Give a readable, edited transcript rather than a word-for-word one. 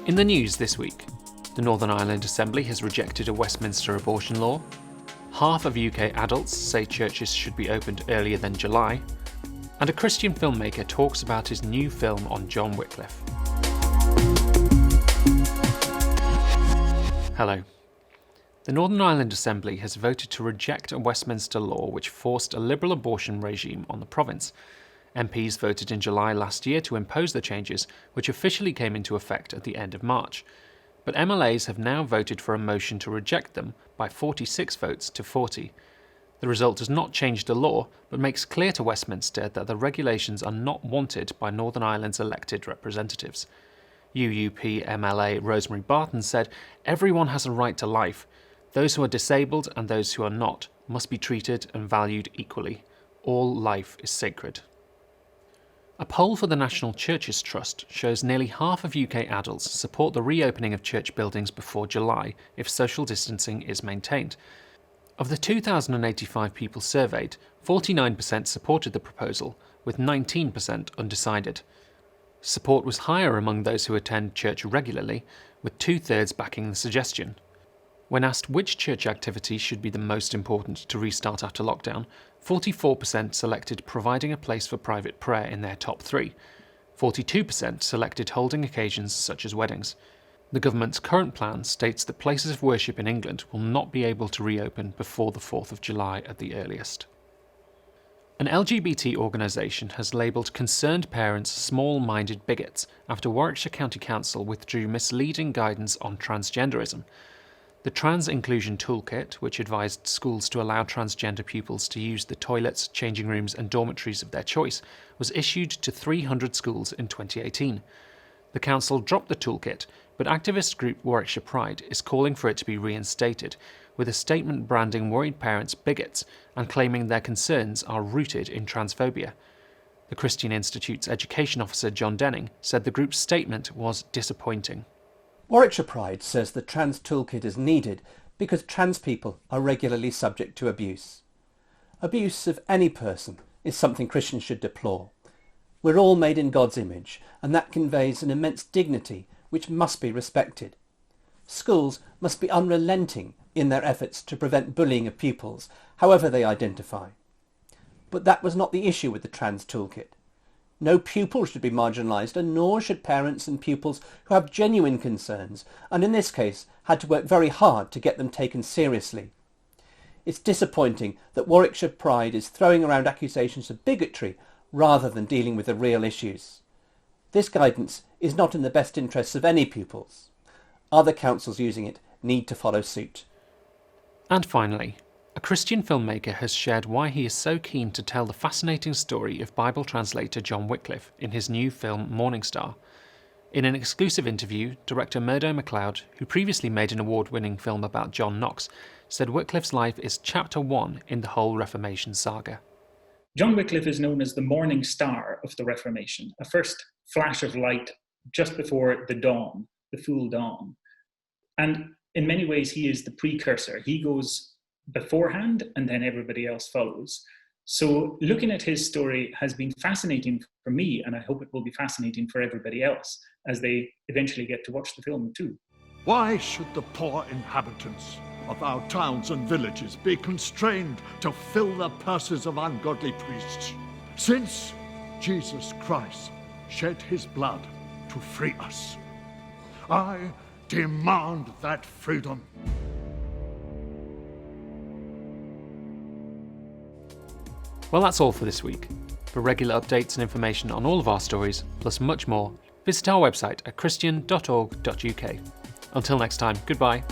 In the news this week, the Northern Ireland Assembly has rejected a Westminster abortion law, half of UK adults say churches should be opened earlier than July, and a Christian filmmaker talks about his new film on John Wycliffe. Hello. The Northern Ireland Assembly has voted to reject a Westminster law which forced a liberal abortion regime on the province. MPs voted in July last year to impose the changes, which officially came into effect at the end of March. But MLAs have now voted for a motion to reject them by 46 votes to 40. The result does not change the law, but makes clear to Westminster that the regulations are not wanted by Northern Ireland's elected representatives. UUP MLA Rosemary Barton said, "Everyone has a right to life. Those who are disabled and those who are not must be treated and valued equally. All life is sacred." A poll for the National Churches Trust shows nearly half of UK adults support the reopening of church buildings before July if social distancing is maintained. Of the 2,085 people surveyed, 49% supported the proposal, with 19% undecided. Support was higher among those who attend church regularly, with 2/3 backing the suggestion. When asked which church activity should be the most important to restart after lockdown, 44% selected providing a place for private prayer in their top three. 42% selected holding occasions such as weddings. The government's current plan states that places of worship in England will not be able to reopen before the 4th of July at the earliest. An LGBT organisation has labelled concerned parents small-minded bigots after Warwickshire County Council withdrew misleading guidance on transgenderism. The Trans Inclusion Toolkit, which advised schools to allow transgender pupils to use the toilets, changing rooms and dormitories of their choice, was issued to 300 schools in 2018. The council dropped the toolkit, but activist group Warwickshire Pride is calling for it to be reinstated, with a statement branding worried parents bigots and claiming their concerns are rooted in transphobia. The Christian Institute's education officer John Denning said the group's statement was disappointing. Warwickshire Pride says the trans toolkit is needed because trans people are regularly subject to abuse. Abuse of any person is something Christians should deplore. We're all made in God's image, and that conveys an immense dignity which must be respected. Schools must be unrelenting in their efforts to prevent bullying of pupils, however they identify. But that was not the issue with the trans toolkit. No pupil should be marginalised, and nor should parents and pupils who have genuine concerns, and in this case had to work very hard to get them taken seriously. It's disappointing that Warwickshire Pride is throwing around accusations of bigotry rather than dealing with the real issues. This guidance is not in the best interests of any pupils. Other councils using it need to follow suit. And finally, a Christian filmmaker has shared why he is so keen to tell the fascinating story of Bible translator John Wycliffe in his new film Morningstar. In an exclusive interview, director Murdo MacLeod, who previously made an award-winning film about John Knox, said Wycliffe's life is chapter 1 in the whole Reformation saga. John Wycliffe is known as the morning star of the Reformation, a first flash of light just before the dawn, the full dawn. And in many ways, he is the precursor. He goes beforehand and then everybody else follows. So looking at his story has been fascinating for me, and I hope it will be fascinating for everybody else as they eventually get to watch the film too. Why should the poor inhabitants of our towns and villages be constrained to fill the purses of ungodly priests, since Jesus Christ shed his blood to free us? I demand that freedom. Well, that's all for this week. For regular updates and information on all of our stories, plus much more, visit our website at christian.org.uk. Until next time, goodbye.